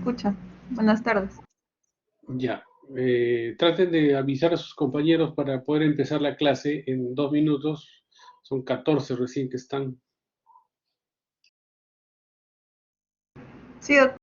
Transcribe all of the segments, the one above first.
escucha. Buenas tardes. Ya. Traten de avisar a sus compañeros para poder empezar la clase en 2 minutos. Son 14 recién que están. Sí, doctor.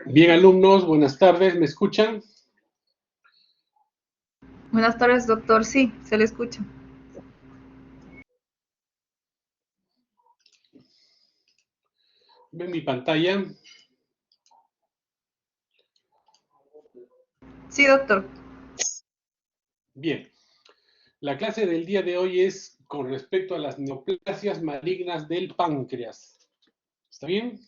Bien, alumnos, buenas tardes, ¿me escuchan? Buenas tardes, doctor. Sí, se le escucha. ¿Ven mi pantalla? Sí, doctor. Bien, la clase del día de hoy es con respecto a las neoplasias malignas del páncreas. ¿Está bien?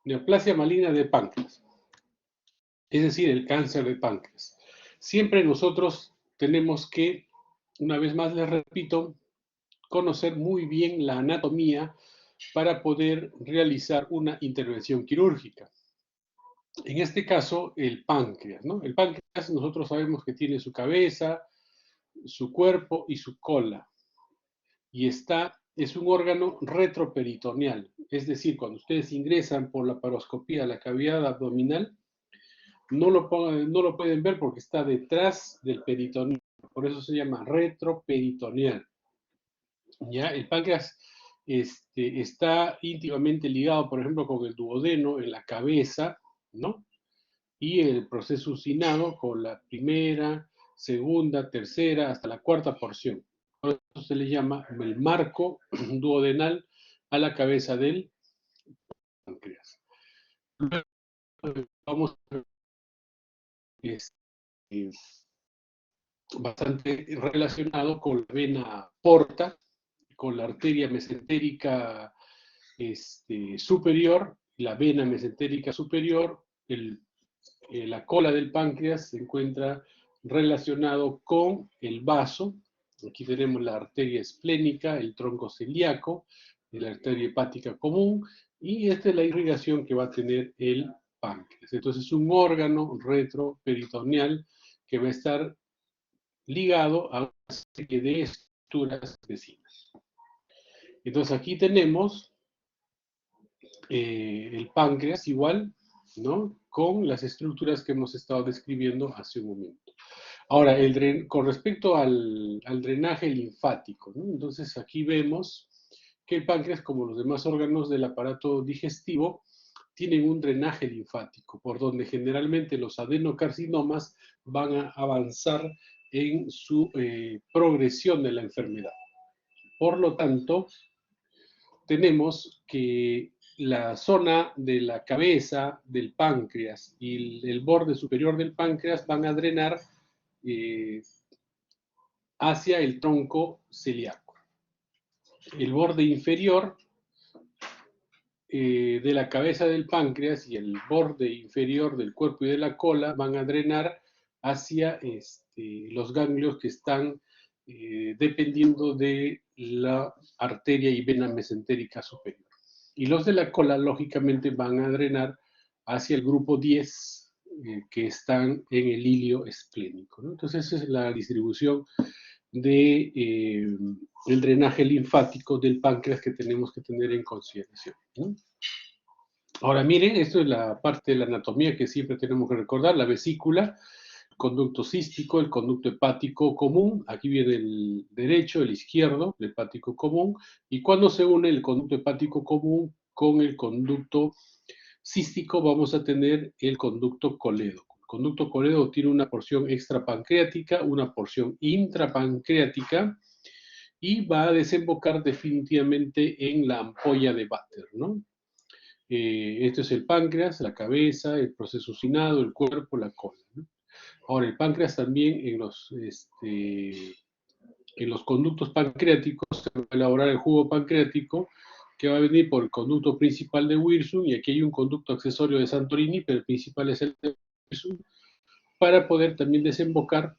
Neoplasia maligna del páncreas, es decir, el cáncer de páncreas. Siempre nosotros tenemos que, una vez más les repito, conocer muy bien la anatomía para poder realizar una intervención quirúrgica. En este caso, el páncreas, ¿no? El páncreas nosotros sabemos que tiene su cabeza, su cuerpo y su cola. Y es un órgano retroperitoneal. Es decir, cuando ustedes ingresan por la paroscopía a la cavidad abdominal, no lo pueden ver porque está detrás del peritoneo. Por eso se llama retroperitoneal. ¿Ya? El páncreas está íntimamente ligado, por ejemplo, con el duodeno en la cabeza, ¿no? Y el proceso usinado con la primera, segunda, tercera, hasta la cuarta porción. Por eso se le llama el marco duodenal a la cabeza del páncreas. Vamos a ver bastante relacionado con la vena porta, con la arteria mesentérica superior, la vena mesentérica superior, la cola del páncreas se encuentra relacionado con el vaso. Aquí tenemos la arteria esplénica, el tronco celíaco, la arteria hepática común, y esta es la irrigación que va a tener el páncreas. Entonces es un órgano retroperitoneal que va a estar ligado a una serie de estructuras vecinas. Entonces aquí tenemos el páncreas igual, ¿no? Con las estructuras que hemos estado describiendo hace un momento. Ahora, con respecto al drenaje linfático, ¿no? Entonces aquí vemos que el páncreas, como los demás órganos del aparato digestivo, tienen un drenaje linfático, por donde generalmente los adenocarcinomas van a avanzar en su progresión de la enfermedad. Por lo tanto, tenemos que la zona de la cabeza del páncreas y el borde superior del páncreas van a drenar hacia el tronco celíaco. El borde inferior de la cabeza del páncreas y el borde inferior del cuerpo y de la cola van a drenar hacia los ganglios que están dependiendo de la arteria y vena mesentérica superior. Y los de la cola, lógicamente, van a drenar hacia el grupo 10, que están en el hilio esplénico, ¿no? Entonces, esa es la distribución del drenaje linfático del páncreas que tenemos que tener en consideración, ¿no? Ahora miren, esto es la parte de la anatomía que siempre tenemos que recordar, la vesícula, el conducto cístico, el conducto hepático común, aquí viene el derecho, el izquierdo, el hepático común, y cuando se une el conducto hepático común con el conducto cístico vamos a tener el conducto colédoco. El conducto colédoco tiene una porción extrapancreática, una porción intrapancreática, y va a desembocar definitivamente en la ampolla de Vater, ¿no? Esto es el páncreas, la cabeza, el proceso usinado, el cuerpo, la cola, ¿no? Ahora, el páncreas también en los conductos pancreáticos se va a elaborar el jugo pancreático que va a venir por el conducto principal de Wirsung, y aquí hay un conducto accesorio de Santorini, pero el principal es el de Wirsung, para poder también desembocar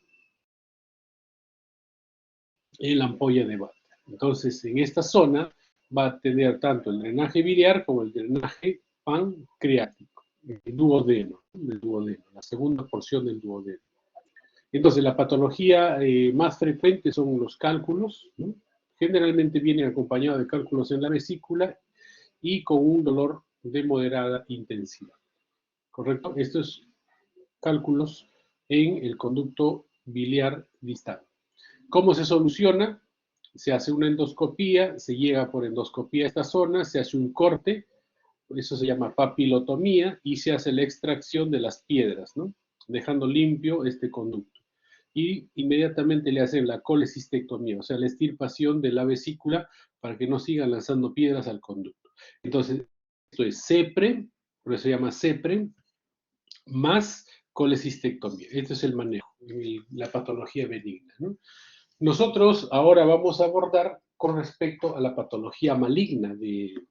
en la ampolla de Vater. Entonces, en esta zona va a tener tanto el drenaje biliar como el drenaje pancreático, el duodeno, la segunda porción del duodeno. Entonces, la patología más frecuente son los cálculos, ¿no? Generalmente vienen acompañados de cálculos en la vesícula y con un dolor de moderada intensidad. ¿Correcto? Estos cálculos en el conducto biliar distal. ¿Cómo se soluciona? Se hace una endoscopía, se llega por endoscopía a esta zona, se hace un corte, eso se llama papilotomía, y se hace la extracción de las piedras, ¿no? Dejando limpio este conducto. Y inmediatamente le hacen la colecistectomía, o sea, la extirpación de la vesícula para que no sigan lanzando piedras al conducto. Entonces, esto es CEPRE, por eso se llama CEPRE, más colecistectomía. Este es el manejo, la patología benigna, ¿no? Nosotros ahora vamos a abordar con respecto a la patología maligna del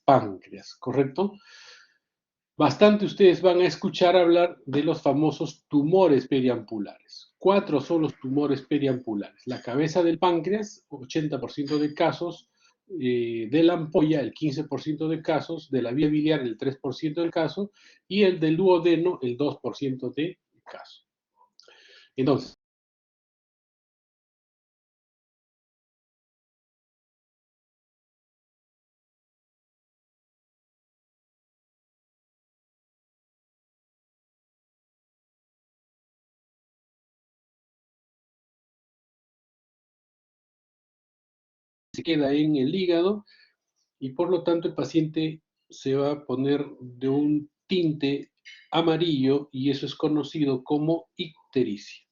páncreas, ¿correcto? Bastante ustedes van a escuchar hablar de los famosos tumores periampulares. 4 son los tumores periampulares. La cabeza del páncreas, 80% de casos, de la ampolla, el 15% de casos, de la vía biliar, el 3% del caso, y el del duodeno, el 2% de casos. Entonces, se queda en el hígado y por lo tanto el paciente se va a poner de un tinte amarillo y eso es conocido como ictericia.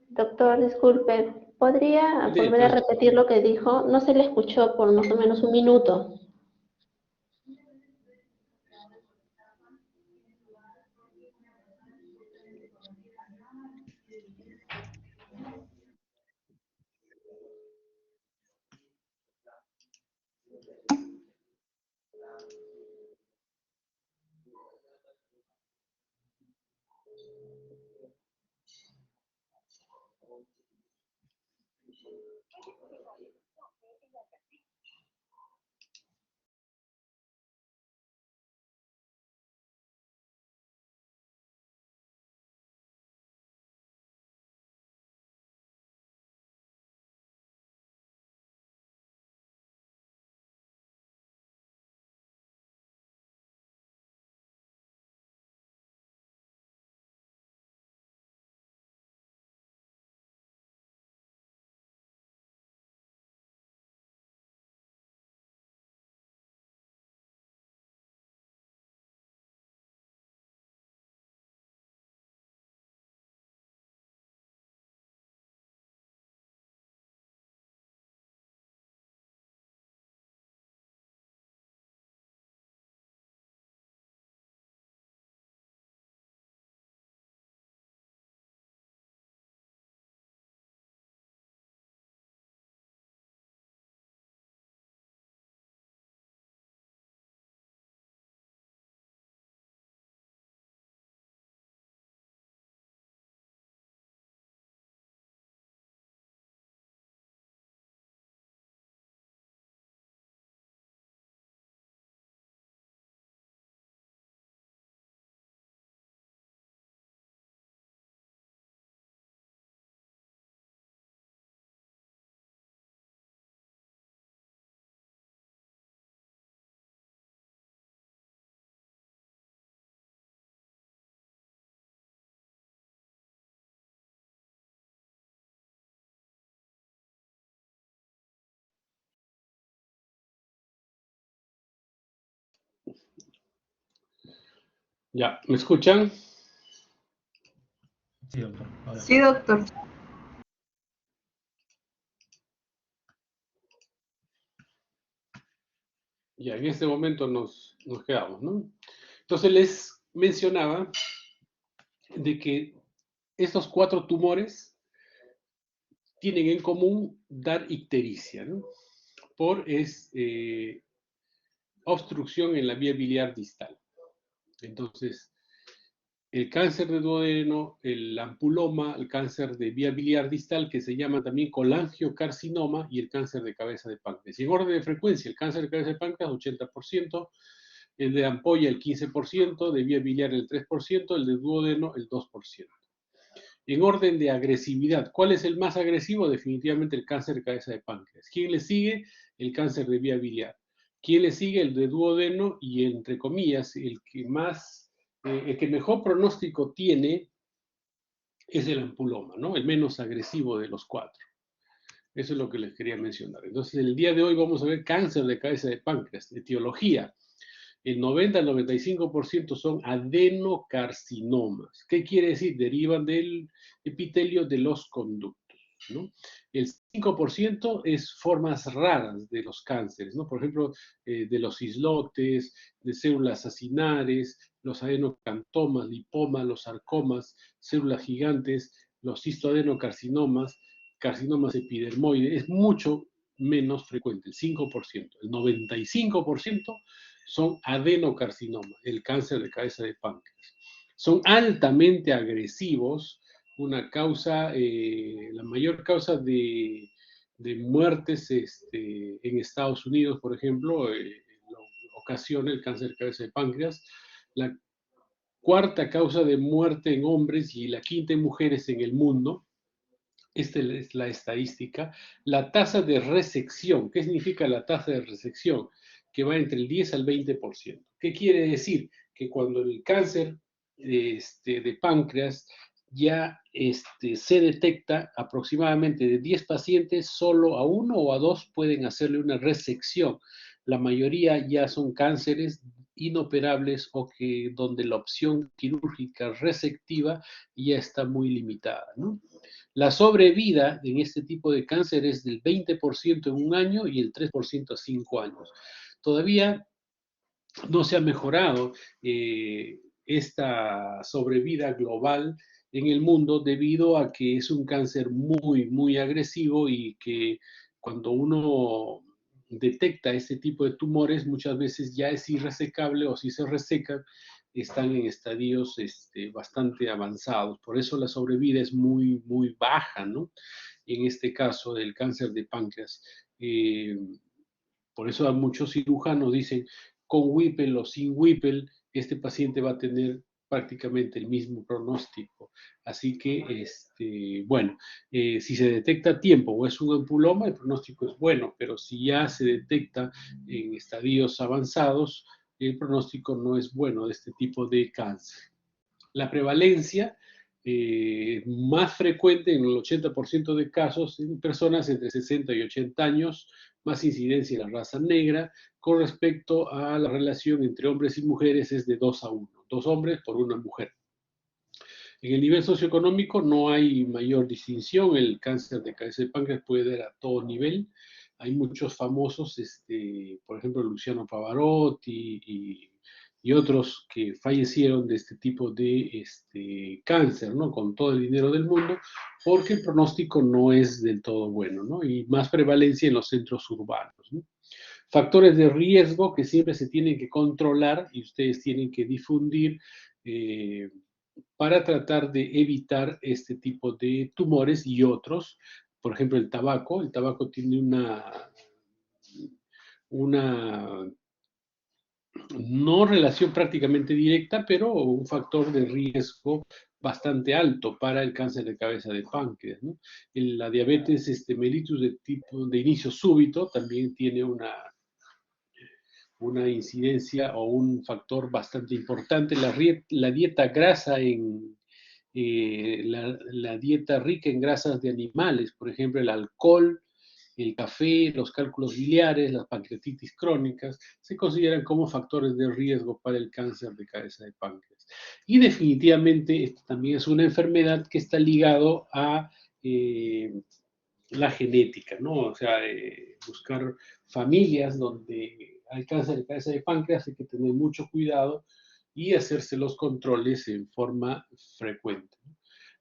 Doctor, disculpe, ¿podría volver a repetir lo que dijo? No se le escuchó por más o menos un minuto. Ya, ¿me escuchan? Sí, doctor. Ahora. Sí, doctor. Ya, en este momento nos quedamos, ¿no? Entonces les mencionaba de que estos 4 tumores tienen en común dar ictericia, ¿no? Por obstrucción en la vía biliar distal. Entonces, el cáncer de duodeno, el ampuloma, el cáncer de vía biliar distal, que se llama también colangiocarcinoma, y el cáncer de cabeza de páncreas. Y en orden de frecuencia, el cáncer de cabeza de páncreas, 80%, el de ampolla el 15%, de vía biliar el 3%, el de duodeno el 2%. En orden de agresividad, ¿cuál es el más agresivo? Definitivamente el cáncer de cabeza de páncreas. ¿Quién le sigue? El cáncer de vía biliar. ¿Quién le sigue? El de duodeno y, entre comillas, el que mejor pronóstico tiene es el ampuloma, ¿no? El menos agresivo de los cuatro. Eso es lo que les quería mencionar. Entonces, el día de hoy vamos a ver cáncer de cabeza de páncreas, etiología. El 90 al 95% son adenocarcinomas. ¿Qué quiere decir? Derivan del epitelio de los conductos, ¿no? El 5% es formas raras de los cánceres, ¿no? Por ejemplo, de los islotes, de células acinares, los adenocantomas, lipomas, los sarcomas, células gigantes, los cistoadenocarcinomas, carcinomas epidermoides. Es mucho menos frecuente, el 5%. El 95% son adenocarcinomas, el cáncer de cabeza de páncreas. Son altamente agresivos, una causa, la mayor causa de muertes en Estados Unidos, por ejemplo, ocasiona el cáncer de cabeza de páncreas. La cuarta causa de muerte en hombres y la quinta en mujeres en el mundo. Esta es la estadística. La tasa de resección. ¿Qué significa la tasa de resección? Que va entre el 10 al 20%. ¿Qué quiere decir? Que cuando el cáncer de páncreas ya se detecta, aproximadamente de 10 pacientes, solo a 1 o a 2 pueden hacerle una resección. La mayoría ya son cánceres inoperables o donde la opción quirúrgica resectiva ya está muy limitada, ¿no? La sobrevida en este tipo de cáncer es del 20% en un año y el 3% a 5 años. Todavía no se ha mejorado esta sobrevida global en el mundo debido a que es un cáncer muy, muy agresivo y que cuando uno detecta este tipo de tumores muchas veces ya es irresecable o si se resecan están en estadios bastante avanzados. Por eso la sobrevida es muy, muy baja, ¿no? En este caso del cáncer de páncreas. Por eso a muchos cirujanos dicen, con Whipple o sin Whipple, este paciente va a tener prácticamente el mismo pronóstico. Así que, bueno, si se detecta a tiempo o es un ampuloma, el pronóstico es bueno, pero si ya se detecta en estadios avanzados, el pronóstico no es bueno de este tipo de cáncer. La prevalencia más frecuente en el 80% de casos en personas entre 60 y 80 años, más incidencia en la raza negra, con respecto a la relación entre hombres y mujeres es de 2 a 1, 2 hombres por 1 mujer. En el nivel socioeconómico no hay mayor distinción, el cáncer de cabeza de páncreas puede dar a todo nivel. Hay muchos famosos, por ejemplo, Luciano Pavarotti y otros que fallecieron de este tipo de cáncer, ¿no? Con todo el dinero del mundo, porque el pronóstico no es del todo bueno, ¿no? Y más prevalencia en los centros urbanos, ¿no? Factores de riesgo que siempre se tienen que controlar y ustedes tienen que difundir para tratar de evitar este tipo de tumores y otros. Por ejemplo, el tabaco tiene una no relación prácticamente directa, pero un factor de riesgo bastante alto para el cáncer de cabeza de páncreas, ¿no? La diabetes mellitus de tipo de inicio súbito también tiene una incidencia o un factor bastante importante. La dieta grasa la dieta rica en grasas de animales, por ejemplo, el alcohol, el café, los cálculos biliares, las pancreatitis crónicas, se consideran como factores de riesgo para el cáncer de cabeza de páncreas. Y definitivamente esto también es una enfermedad que está ligado a la genética, ¿no? O sea, buscar familias donde hay cáncer de cabeza de páncreas hay que tener mucho cuidado y hacerse los controles en forma frecuente.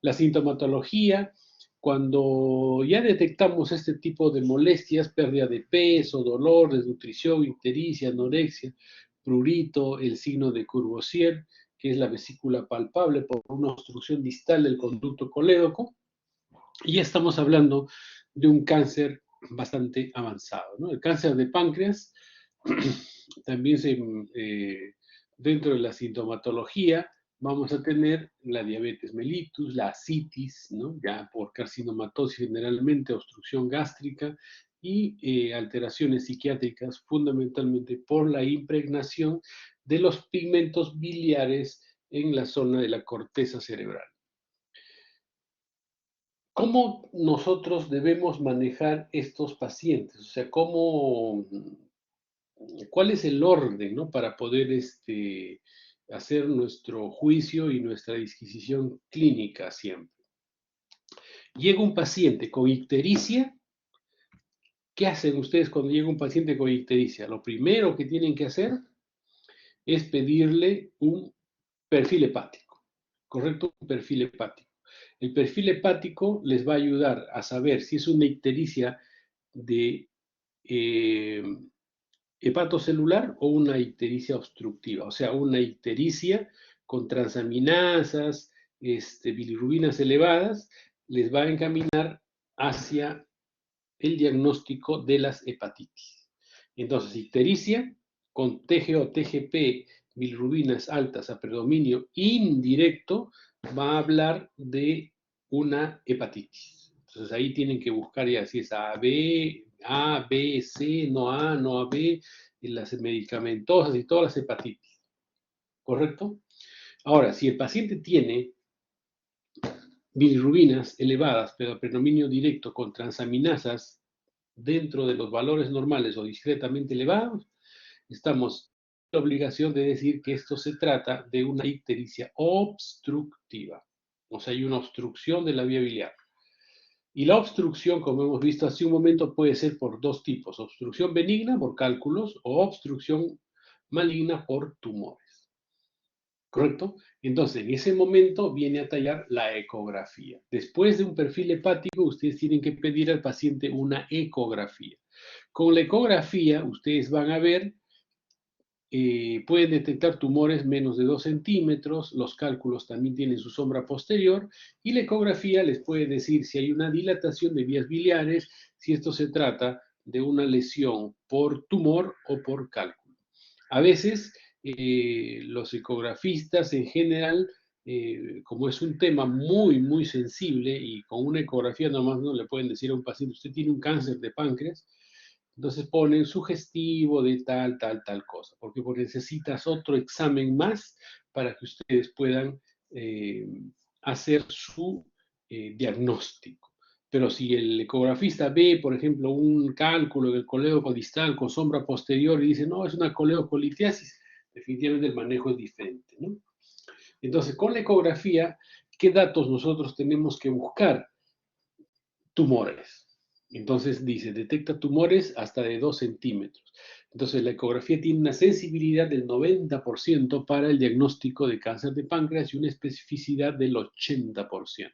La sintomatología, cuando ya detectamos este tipo de molestias, pérdida de peso, dolor, desnutrición, ictericia, anorexia, prurito, el signo de Courvoisier, que es la vesícula palpable por una obstrucción distal del conducto colédoco, y ya estamos hablando de un cáncer bastante avanzado, ¿no? El cáncer de páncreas también dentro de la sintomatología vamos a tener la diabetes mellitus, la ascitis, ¿no? Ya por carcinomatosis generalmente, obstrucción gástrica y alteraciones psiquiátricas fundamentalmente por la impregnación de los pigmentos biliares en la zona de la corteza cerebral. ¿Cómo nosotros debemos manejar estos pacientes? O sea, ¿cuál es el orden, ¿no? Para poder hacer nuestro juicio y nuestra disquisición clínica siempre. Llega un paciente con ictericia. ¿Qué hacen ustedes cuando llega un paciente con ictericia? Lo primero que tienen que hacer es pedirle un perfil hepático, ¿correcto? Un perfil hepático. El perfil hepático les va a ayudar a saber si es una ictericia de hepatocelular o una ictericia obstructiva, o sea, una ictericia con transaminasas, bilirrubinas elevadas, les va a encaminar hacia el diagnóstico de las hepatitis. Entonces, ictericia con TGO, TGP, bilirrubinas altas a predominio indirecto, va a hablar de una hepatitis. Entonces ahí tienen que buscar ya si es A, B, C, no A, no AB, las medicamentosas y todas las hepatitis. ¿Correcto? Ahora, si el paciente tiene bilirrubinas elevadas, pero a predominio directo con transaminasas dentro de los valores normales o discretamente elevados, estamos en la obligación de decir que esto se trata de una ictericia obstructiva. O sea, hay una obstrucción de la vía biliar. Y la obstrucción, como hemos visto hace un momento, puede ser por dos tipos: obstrucción benigna por cálculos o obstrucción maligna por tumores. ¿Correcto? Entonces, en ese momento viene a tallar la ecografía. Después de un perfil hepático, ustedes tienen que pedir al paciente una ecografía. Con la ecografía, ustedes van a ver, pueden detectar tumores menos de 2 centímetros, los cálculos también tienen su sombra posterior, y la ecografía les puede decir si hay una dilatación de vías biliares, si esto se trata de una lesión por tumor o por cálculo. A veces, los ecografistas en general, como es un tema muy, muy sensible y con una ecografía nomás no le pueden decir a un paciente, usted tiene un cáncer de páncreas, entonces ponen sugestivo de tal, tal, tal cosa, porque necesitas otro examen más para que ustedes puedan hacer su diagnóstico. Pero si el ecografista ve, por ejemplo, un cálculo del colédoco distal con sombra posterior y dice, no, es una coleocolitiasis, definitivamente el manejo es diferente, ¿no? Entonces, con la ecografía, ¿qué datos nosotros tenemos que buscar? Tumores. Entonces dice, detecta tumores hasta de 2 centímetros. Entonces la ecografía tiene una sensibilidad del 90% para el diagnóstico de cáncer de páncreas y una especificidad del 80%.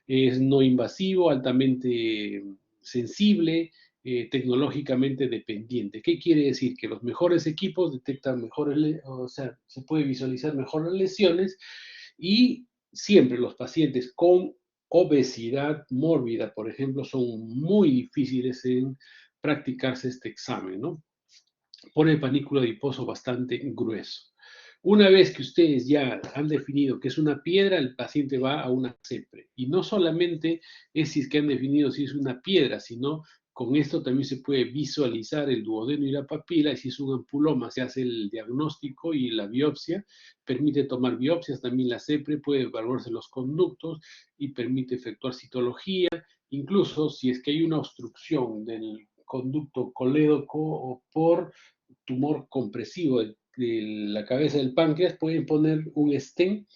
Es no invasivo, altamente sensible, tecnológicamente dependiente. ¿Qué quiere decir? Que los mejores equipos detectan mejores, o sea, se puede visualizar mejor las lesiones y siempre los pacientes con obesidad mórbida, por ejemplo, son muy difíciles en practicarse este examen, ¿no? Por el panículo adiposo bastante grueso. Una vez que ustedes ya han definido que es una piedra, el paciente va a una CEPRE. Y no solamente es si es que han definido si es una piedra, sino con esto también se puede visualizar el duodeno y la papila, y si es un ampuloma se hace el diagnóstico y la biopsia, permite tomar biopsias, también la CEPRE puede evaluarse los conductos y permite efectuar citología, incluso si es que hay una obstrucción del conducto colédoco o por tumor compresivo de la cabeza del páncreas, pueden poner un stent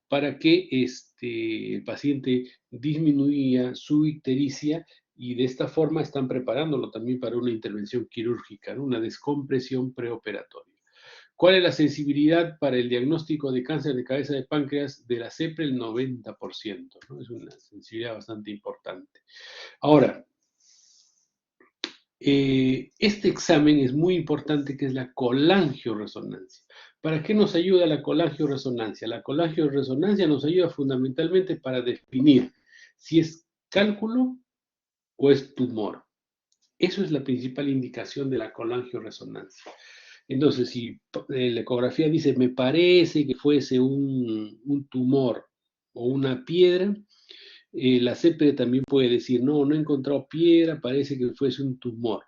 para que el paciente disminuya su ictericia y de esta forma están preparándolo también para una intervención quirúrgica, ¿no? Una descompresión preoperatoria. ¿Cuál es la sensibilidad para el diagnóstico de cáncer de cabeza de páncreas de la CEPRE? El 90%, ¿no? Es una sensibilidad bastante importante. Ahora, este examen es muy importante, que es la colangioresonancia. ¿Para qué nos ayuda la colangioresonancia? La colangioresonancia nos ayuda fundamentalmente para definir si es cálculo o es tumor. Eso es la principal indicación de la colangioresonancia. Entonces, si la ecografía dice, me parece que fuese un tumor o una piedra, la CPD también puede decir, no, no he encontrado piedra, parece que fuese un tumor.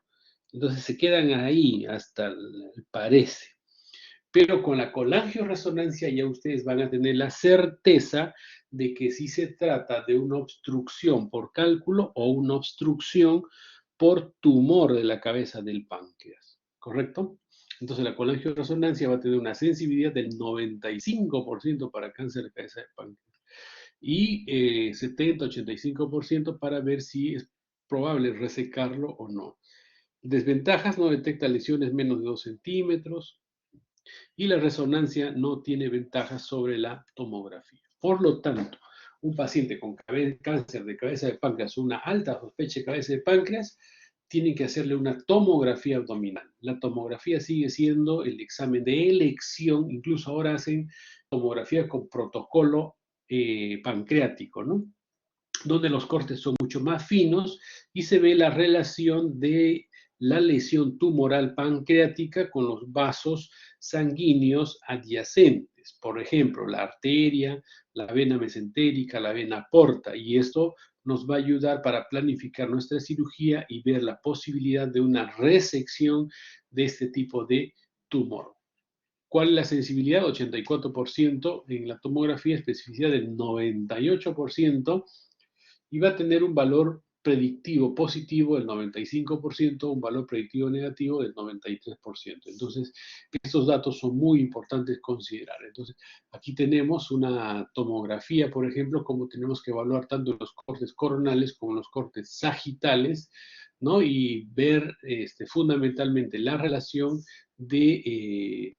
Entonces se quedan ahí hasta el parece. Pero con la colangioresonancia ya ustedes van a tener la certeza de que sí se trata de una obstrucción por cálculo o una obstrucción por tumor de la cabeza del páncreas, ¿correcto? Entonces la colangioresonancia va a tener una sensibilidad del 95% para cáncer de cabeza de páncreas y 70-85% para ver si es probable resecarlo o no. Desventajas: no detecta lesiones menos de 2 centímetros y la resonancia no tiene ventajas sobre la tomografía. Por lo tanto, un paciente con cáncer de cabeza de páncreas, una alta sospecha de cabeza de páncreas, tienen que hacerle una tomografía abdominal. La tomografía sigue siendo el examen de elección, incluso ahora hacen tomografía con protocolo pancreático, ¿no? Donde los cortes son mucho más finos y se ve la relación de la lesión tumoral pancreática con los vasos sanguíneos adyacentes. Por ejemplo, la arteria, la vena mesentérica, la vena porta, y esto nos va a ayudar para planificar nuestra cirugía y ver la posibilidad de una resección de este tipo de tumor. ¿Cuál es la sensibilidad? 84% en la tomografía, especificidad del 98%, y va a tener un valor predictivo positivo del 95%, un valor predictivo negativo del 93%. Entonces, estos datos son muy importantes considerar. Entonces, aquí tenemos una tomografía, por ejemplo, como tenemos que evaluar tanto los cortes coronales como los cortes sagitales, ¿no? Y ver fundamentalmente la relación de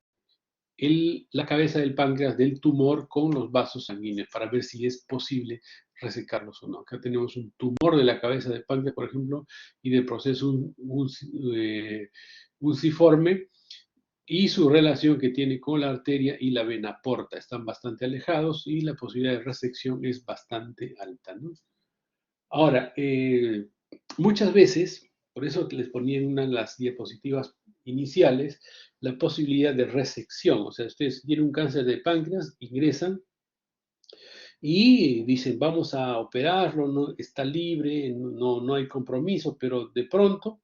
la cabeza del páncreas del tumor con los vasos sanguíneos para ver si es posible resecarlos o no. Acá tenemos un tumor de la cabeza del páncreas, por ejemplo, y de proceso un ciforme, y su relación que tiene con la arteria y la vena porta. Están bastante alejados y la posibilidad de resección es bastante alta, ¿no? Ahora, muchas veces, por eso les ponía en una de las diapositivas iniciales, la posibilidad de resección. O sea, ustedes tienen un cáncer de páncreas, ingresan y dicen, vamos a operarlo, no, está libre, no hay compromiso, pero de pronto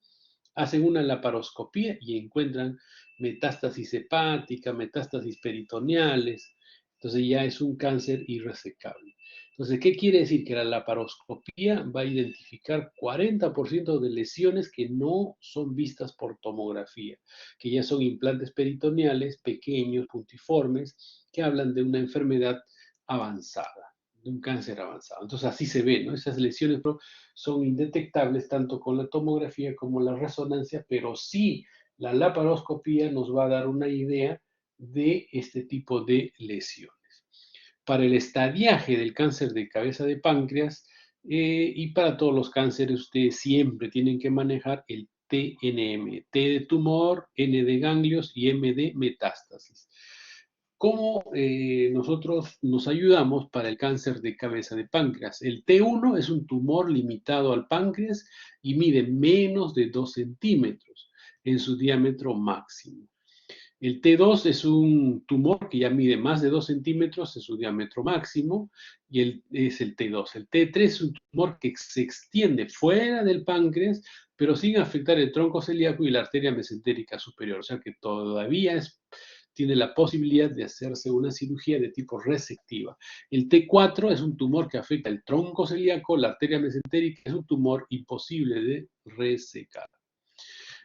hacen una laparoscopía y encuentran metástasis hepática, metástasis peritoneales. Entonces ya es un cáncer irresecable. Entonces, ¿qué quiere decir? Que la laparoscopía va a identificar 40% de lesiones que no son vistas por tomografía, que ya son implantes peritoneales pequeños, puntiformes, que hablan de una enfermedad avanzada, de un cáncer avanzado. Entonces así se ve, ¿no? Esas lesiones son indetectables tanto con la tomografía como la resonancia, pero sí la laparoscopía nos va a dar una idea de este tipo de lesiones. Para el estadiaje del cáncer de cabeza de páncreas y para todos los cánceres, ustedes siempre tienen que manejar el TNM, T de tumor, N de ganglios y M de metástasis. ¿Cómo nosotros nos ayudamos para el cáncer de cabeza de páncreas? El T1 es un tumor limitado al páncreas y mide menos de 2 centímetros en su diámetro máximo. El T2 es un tumor que ya mide más de 2 centímetros en su diámetro máximo y es el T2. El T3 es un tumor que se extiende fuera del páncreas, pero sin afectar el tronco celíaco y la arteria mesentérica superior. O sea que todavía tiene la posibilidad de hacerse una cirugía de tipo resectiva. El T4 es un tumor que afecta el tronco celíaco, la arteria mesentérica, es un tumor imposible de resecar.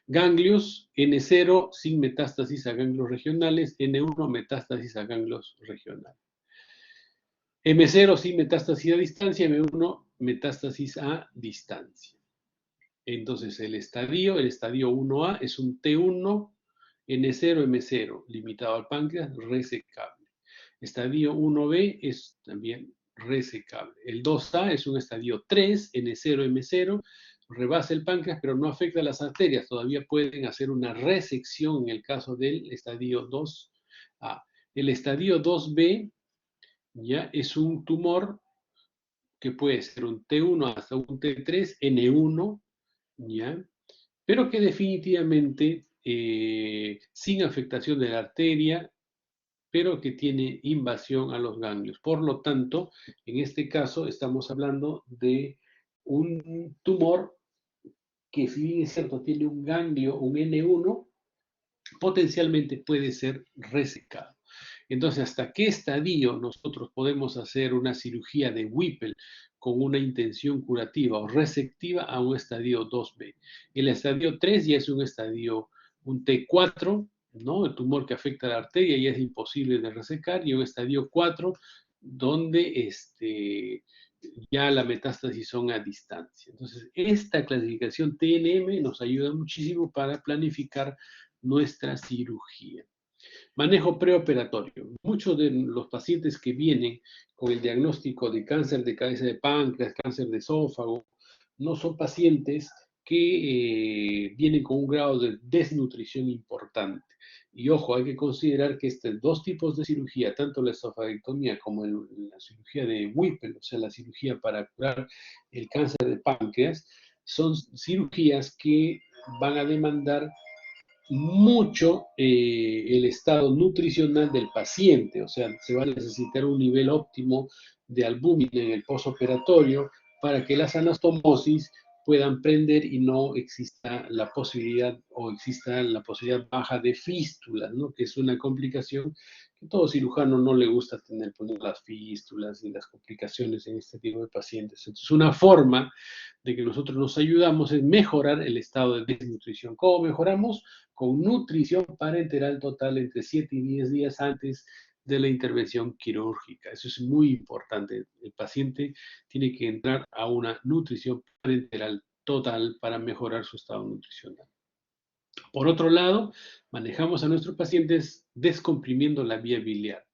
Ganglios, N0 sin metástasis a ganglios regionales, N1 metástasis a ganglios regionales. M0 sin metástasis a distancia, M1 metástasis a distancia. Entonces el estadio 1A es un T1, N0, M0, limitado al páncreas, resecable. Estadio 1B es también resecable. El 2A es un estadio 3, N0, M0, rebasa el páncreas, pero no afecta a las arterias. Todavía pueden hacer una resección en el caso del estadio 2A. El estadio 2B ya es un tumor que puede ser un T1 hasta un T3, N1, ¿ya? pero que definitivamente sin afectación de la arteria, pero que tiene invasión a los ganglios. Por lo tanto, en este caso estamos hablando de un tumor que, si bien es cierto, tiene un ganglio, un N1, potencialmente puede ser resecado. Entonces, ¿hasta qué estadio nosotros podemos hacer una cirugía de Whipple con una intención curativa o resectiva a un estadio 2B? El estadio 3 ya es un estadio, un T4, ¿no? El tumor que afecta a la arteria ya es imposible de resecar, y un estadio 4 donde ya la metástasis son a distancia. Entonces, esta clasificación TNM nos ayuda muchísimo para planificar nuestra cirugía. Manejo preoperatorio. Muchos de los pacientes que vienen con el diagnóstico de cáncer de cabeza de páncreas, cáncer de esófago, no son pacientes que vienen con un grado de desnutrición importante. Y ojo, hay que considerar que estos dos tipos de cirugía, tanto la esofagectomía como la cirugía de Whipple, o sea, la cirugía para curar el cáncer de páncreas, son cirugías que van a demandar mucho el estado nutricional del paciente, o sea, se va a necesitar un nivel óptimo de albúmina en el posoperatorio para que las anastomosis puedan prender y no exista la posibilidad, o exista la posibilidad baja de fístulas, ¿no? Que es una complicación que todo cirujano no le gusta tener, poner las fístulas y las complicaciones en este tipo de pacientes. Entonces, una forma de que nosotros nos ayudamos es mejorar el estado de desnutrición. ¿Cómo mejoramos? Con nutrición parenteral total entre 7 y 10 días antes de la intervención quirúrgica. Eso es muy importante. El paciente tiene que entrar a una nutrición parenteral total para mejorar su estado nutricional. Por otro lado, manejamos a nuestros pacientes descomprimiendo la vía biliar.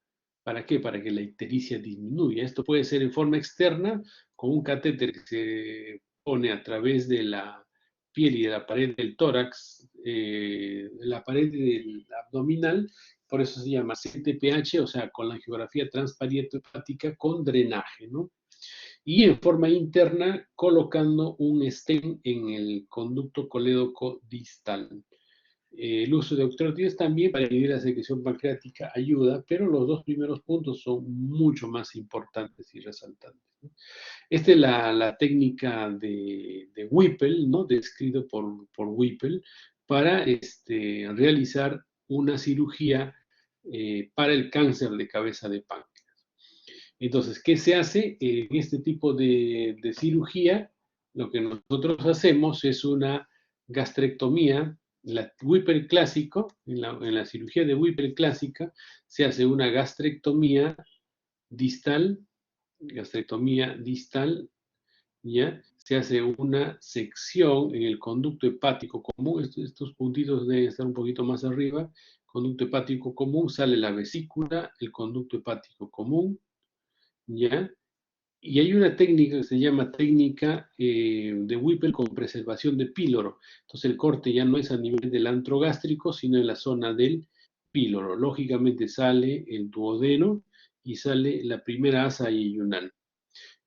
¿Para qué? Para que la ictericia disminuya. Esto puede ser en forma externa, con un catéter que se pone a través de la piel y de la pared del tórax, la pared del abdominal, por eso se llama CTPH, o sea, con la angiografía transparieto-hepática con drenaje, ¿no? Y en forma interna, colocando un stent en el conducto colédoco distal. El uso de octreotides también para inhibir la secreción pancreática ayuda, pero los dos primeros puntos son mucho más importantes y resaltantes, ¿no? Esta es la técnica de Whipple, ¿no? Descrito por Whipple, para realizar una cirugía para el cáncer de cabeza de páncreas. Entonces, ¿qué se hace en este tipo de cirugía? Lo que nosotros hacemos es una gastrectomía. La Whipple clásico, en la cirugía de Whipple clásica, se hace una distal, gastrectomía distal, ¿ya? Se hace una sección en el conducto hepático común. Estos puntitos deben estar un poquito más arriba. Conducto hepático común, sale la vesícula, el conducto hepático común, ¿ya? Y hay una técnica que se llama técnica de Whipple con preservación de píloro. Entonces el corte ya no es a nivel del antro gástrico, sino en la zona del píloro. Lógicamente sale el duodeno y sale la primera asa yeyunal.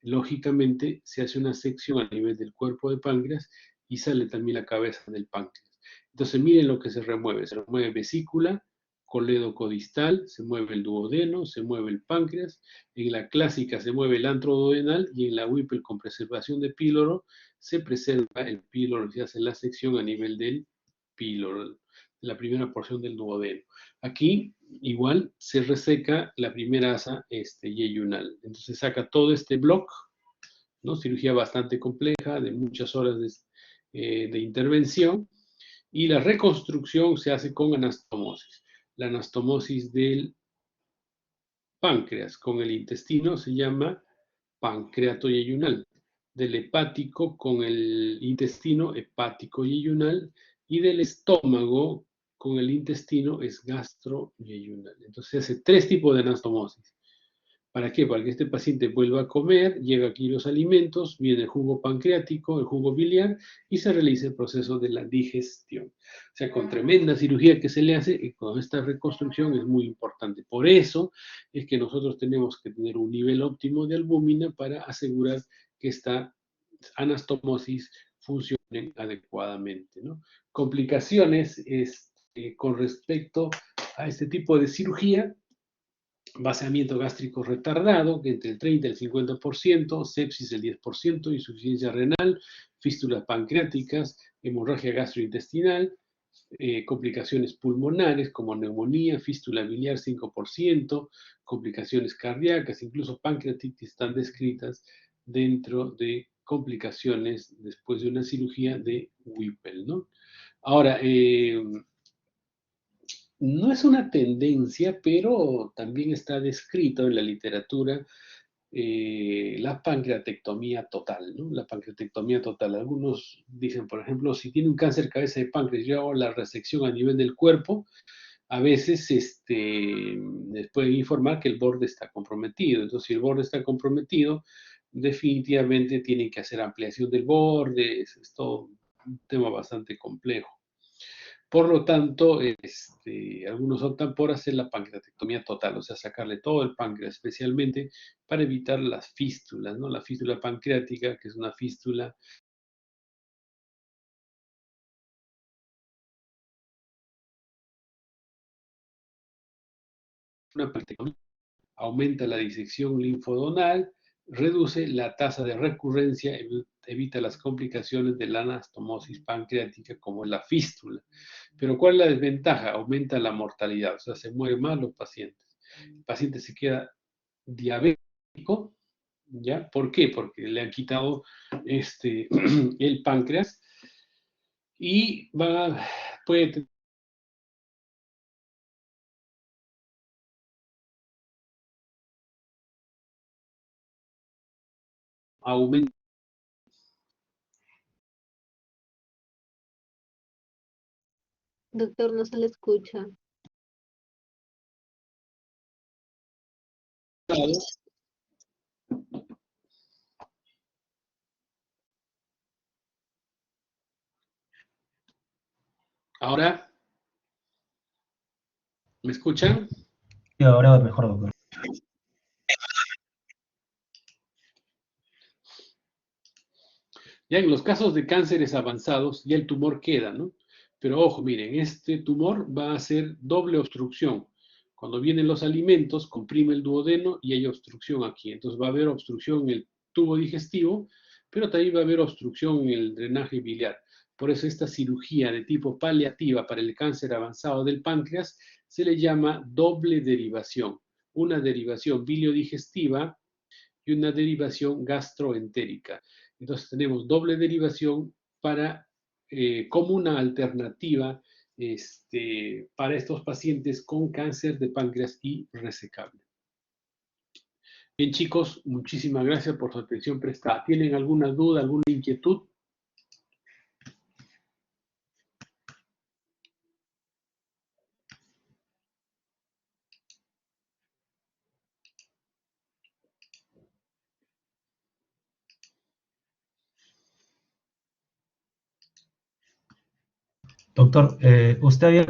Lógicamente se hace una sección a nivel del cuerpo de páncreas y sale también la cabeza del páncreas. Entonces miren lo que se remueve. Se remueve vesícula, colédoco distal, se mueve el duodeno, se mueve el páncreas. En la clásica se mueve el antro duodenal, y en la Whipple con preservación de píloro se preserva el píloro, se hace la sección a nivel del píloro, la primera porción del duodeno. Aquí igual se reseca la primera asa yeyunal. Entonces saca todo este bloque, ¿no? Cirugía bastante compleja, de muchas horas de intervención, y la reconstrucción se hace con anastomosis. La anastomosis del páncreas con el intestino se llama pancreato yeyunal, del hepático con el intestino hepático yeyunal, y del estómago con el intestino es gastroyeyunal. Entonces se hace 3 tipos de anastomosis. ¿Para qué? Para que este paciente vuelva a comer, llega aquí los alimentos, viene el jugo pancreático, el jugo biliar, y se realiza el proceso de la digestión. O sea, con tremenda cirugía que se le hace, y con esta reconstrucción es muy importante. Por eso es que nosotros tenemos que tener un nivel óptimo de albúmina para asegurar que esta anastomosis funcionen adecuadamente, ¿no? Complicaciones con respecto a este tipo de cirugía: vaciamiento gástrico retardado, que entre el 30 y el 50%, sepsis el 10%, insuficiencia renal, fístulas pancreáticas, hemorragia gastrointestinal, complicaciones pulmonares como neumonía, fístula biliar 5%, complicaciones cardíacas, incluso pancreatitis están descritas dentro de complicaciones después de una cirugía de Whipple, ¿no? Ahora, no es una tendencia, pero también está descrito en la literatura la pancreatectomía total, ¿no? La pancreatectomía total. Algunos dicen, por ejemplo, si tiene un cáncer cabeza de páncreas, yo hago la resección a nivel del cuerpo, a veces les pueden informar que el borde está comprometido. Entonces, si el borde está comprometido, definitivamente tienen que hacer ampliación del borde. Es todo un tema bastante complejo. Por lo tanto, algunos optan por hacer la pancreatectomía total, o sea, sacarle todo el páncreas, especialmente para evitar las fístulas, ¿no? La fístula pancreática, que es una fístula pancreatectomía, aumenta la disección linfodonal, reduce la tasa de recurrencia, evita las complicaciones de la anastomosis pancreática como la fístula. Pero ¿cuál es la desventaja? Aumenta la mortalidad, o sea, se mueren más los pacientes. El paciente se queda diabético, ¿ya? ¿Por qué? Porque le han quitado el páncreas y puede aumentar. Doctor, no se le escucha. Ahora, ¿me escuchan? Sí, ahora mejor, doctor. Ya en los casos de cánceres avanzados, ya el tumor queda, ¿no? Pero ojo, miren, este tumor va a ser doble obstrucción. Cuando vienen los alimentos, comprime el duodeno y hay obstrucción aquí. Entonces va a haber obstrucción en el tubo digestivo, pero también va a haber obstrucción en el drenaje biliar. Por eso esta cirugía de tipo paliativa para el cáncer avanzado del páncreas se le llama doble derivación. Una derivación biliodigestiva y una derivación gastroentérica. Entonces tenemos doble derivación como una alternativa para estos pacientes con cáncer de páncreas y resecable. Bien, chicos, muchísimas gracias por su atención prestada. ¿Tienen alguna duda, alguna inquietud? Doctor, usted había